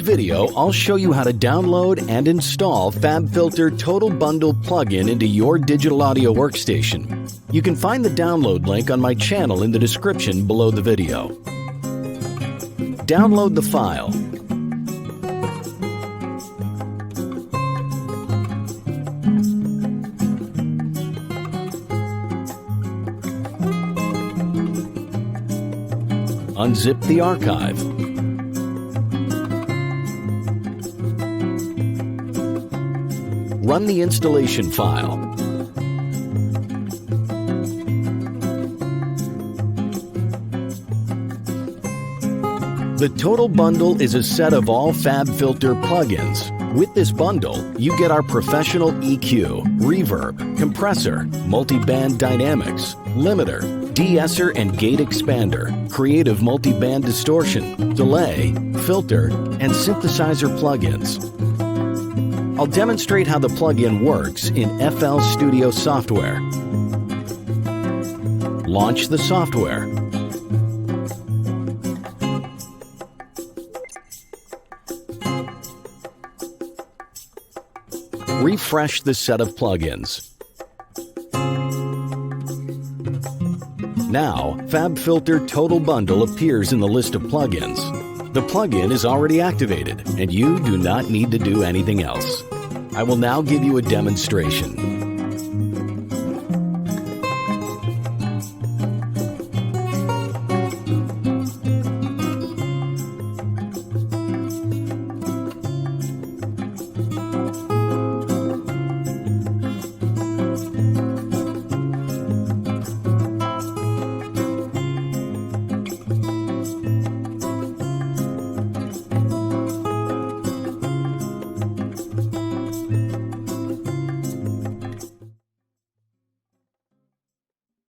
video, I'll show you how to download and install Fabfilter Total Bundle plugin into your digital audio workstation. You can find the download link on my channel in the description below the video. Download the file. Unzip the archive. Run the installation file. The Total Bundle is a set of all Fabfilter plugins. With this bundle, you get our professional EQ, reverb, compressor, multi-band dynamics, limiter, de-esser and gate expander, creative multi-band distortion, delay, filter, and synthesizer plugins. I'll demonstrate how the plugin works in FL Studio software. Launch the software. Refresh the set of plugins. Now, Fabfilter Total Bundle appears in the list of plugins. The plugin is already activated, and you do not need to do anything else. I will now give you a demonstration.